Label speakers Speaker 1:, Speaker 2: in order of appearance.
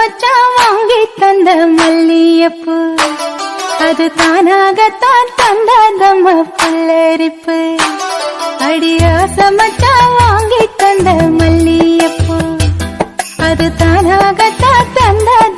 Speaker 1: மச்சான் வாங்கி தந்த மல்லியப்பு அது தானாகத்தான் தந்ததம்ம புல்லரிப்பு அடியாச மச்சான் வாங்கி தந்த மல்லியப்பு அது தானாகத்தான் தந்தது